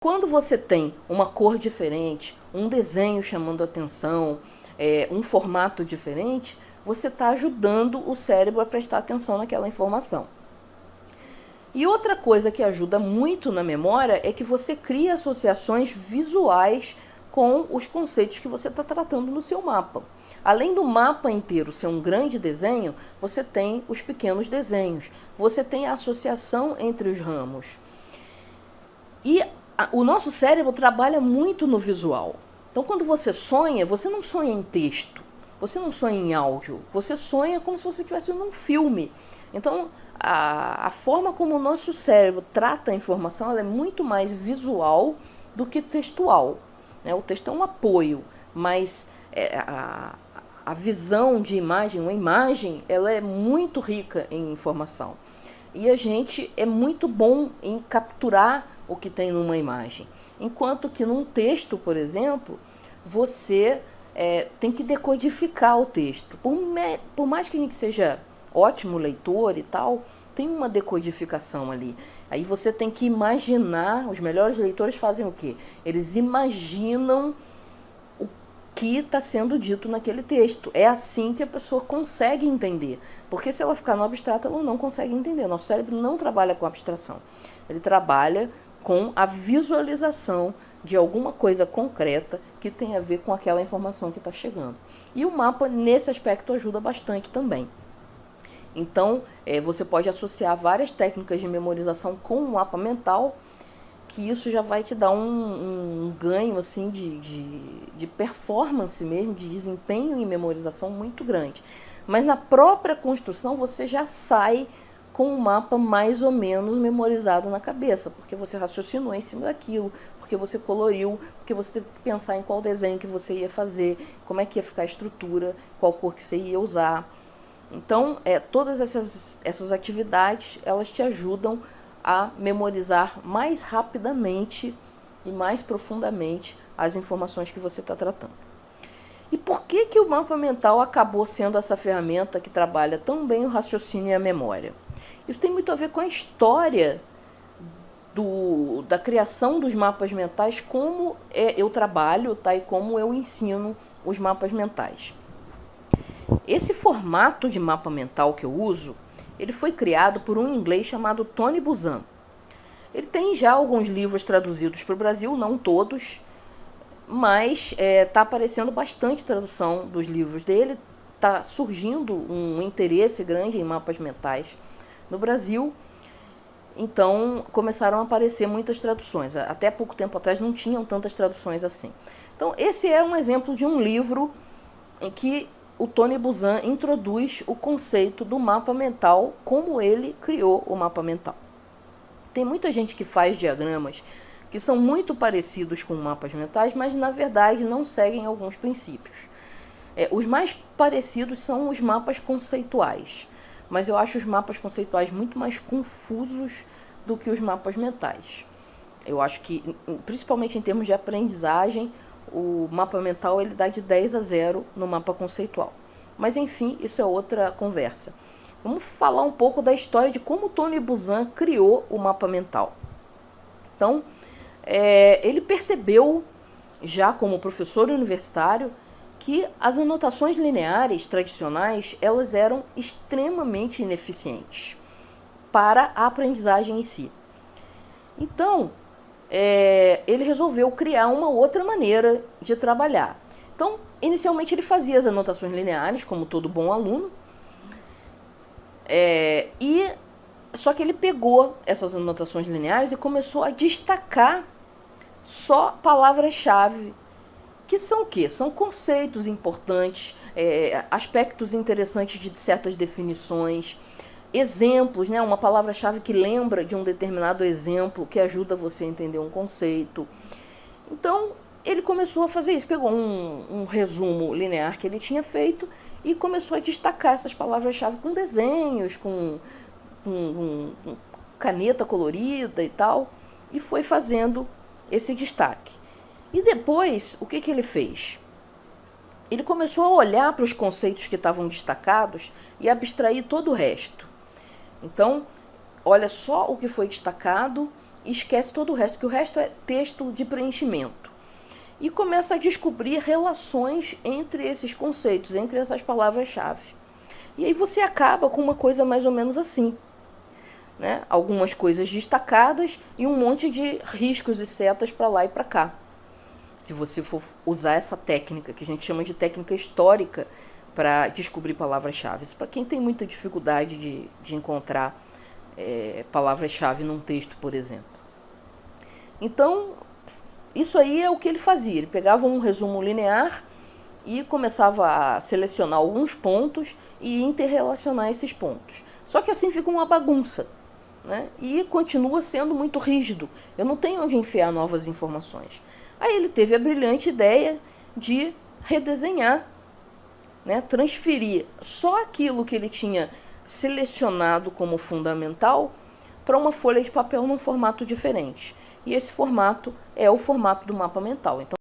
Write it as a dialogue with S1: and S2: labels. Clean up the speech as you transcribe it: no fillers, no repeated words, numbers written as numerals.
S1: Quando você tem uma cor diferente, um desenho chamando a atenção, um formato diferente, você está ajudando o cérebro a prestar atenção naquela informação. E outra coisa que ajuda muito na memória é que você cria associações visuais com os conceitos que você está tratando no seu mapa. Além do mapa inteiro ser um grande desenho, você tem os pequenos desenhos, você tem a associação entre os ramos. E o nosso cérebro trabalha muito no visual. Então, quando você sonha, você não sonha em texto, você não sonha em áudio, você sonha como se você estivesse vendo um filme. Então, a forma como o nosso cérebro trata a informação, ela é muito mais visual do que textual. O texto é um apoio, mas a visão de imagem, uma imagem, ela é muito rica em informação. E a gente é muito bom em capturar o que tem numa imagem. Enquanto que num texto, por exemplo, você tem que decodificar o texto. Por mais que a gente seja ótimo leitor e tal, tem uma decodificação ali. Aí você tem que imaginar, os melhores leitores fazem o quê? Eles imaginam o que está sendo dito naquele texto. É assim que a pessoa consegue entender. Porque se ela ficar no abstrato, ela não consegue entender. Nosso cérebro não trabalha com abstração. Ele trabalha com a visualização de alguma coisa concreta que tem a ver com aquela informação que está chegando. E o mapa, nesse aspecto, ajuda bastante também. Então, você pode associar várias técnicas de memorização com o mapa mental, que isso já vai te dar um ganho assim, de performance mesmo, de desempenho em memorização muito grande. Mas na própria construção você já sai com o mapa mais ou menos memorizado na cabeça, porque você raciocinou em cima daquilo, porque você coloriu, porque você teve que pensar em qual desenho que você ia fazer, como é que ia ficar a estrutura, qual cor que você ia usar. Então, todas essas atividades, elas te ajudam a memorizar mais rapidamente e mais profundamente as informações que você está tratando. E por que o mapa mental acabou sendo essa ferramenta que trabalha tão bem o raciocínio e a memória? Isso tem muito a ver com a história da criação dos mapas mentais, como eu trabalho, tá, e como eu ensino os mapas mentais. Esse formato de mapa mental que eu uso, ele foi criado por um inglês chamado Tony Buzan. Ele tem já alguns livros traduzidos para o Brasil, não todos, mas está aparecendo bastante tradução dos livros dele, está surgindo um interesse grande em mapas mentais no Brasil, então começaram a aparecer muitas traduções. Até pouco tempo atrás não tinham tantas traduções assim. Então esse é um exemplo de um livro em que o Tony Buzan introduz o conceito do mapa mental, como ele criou o mapa mental. Tem muita gente que faz diagramas que são muito parecidos com mapas mentais, mas na verdade não seguem alguns princípios. Os mais parecidos são os mapas conceituais, mas eu acho os mapas conceituais muito mais confusos do que os mapas mentais. Eu acho que, principalmente em termos de aprendizagem, o mapa mental ele dá de 10 a 0 no mapa conceitual. Mas enfim, isso é outra conversa. Vamos falar um pouco da história de como Tony Buzan criou o mapa mental. Então, ele percebeu, já como professor universitário, que as anotações lineares tradicionais elas eram extremamente ineficientes para a aprendizagem em si. Então, ele resolveu criar uma outra maneira de trabalhar. Então, inicialmente ele fazia as anotações lineares, como todo bom aluno, só que ele pegou essas anotações lineares e começou a destacar só palavras-chave, que são o quê? São conceitos importantes, aspectos interessantes de certas definições, exemplos, né? Uma palavra-chave que lembra de um determinado exemplo, que ajuda você a entender um conceito. Então, ele começou a fazer isso, pegou um resumo linear que ele tinha feito e começou a destacar essas palavras-chave com desenhos, com caneta colorida e tal, e foi fazendo esse destaque. E depois, o que ele fez? Ele começou a olhar para os conceitos que estavam destacados e abstrair todo o resto. Então, olha só o que foi destacado esquece todo o resto, que o resto é texto de preenchimento. E começa a descobrir relações entre esses conceitos, entre essas palavras-chave. E aí você acaba com uma coisa mais ou menos assim, né? Algumas coisas destacadas e um monte de riscos e setas para lá e para cá. Se você for usar essa técnica, que a gente chama de técnica histórica, para descobrir palavras-chave. Isso para quem tem muita dificuldade de encontrar palavras-chave num texto, por exemplo. Então, isso aí é o que ele fazia. Ele pegava um resumo linear e começava a selecionar alguns pontos e interrelacionar esses pontos. Só que assim fica uma bagunça, né? E continua sendo muito rígido. Eu não tenho onde enfiar novas informações. Aí ele teve a brilhante ideia de redesenhar, né? Transferir só aquilo que ele tinha selecionado como fundamental para uma folha de papel num formato diferente. E esse formato é o formato do mapa mental. Então,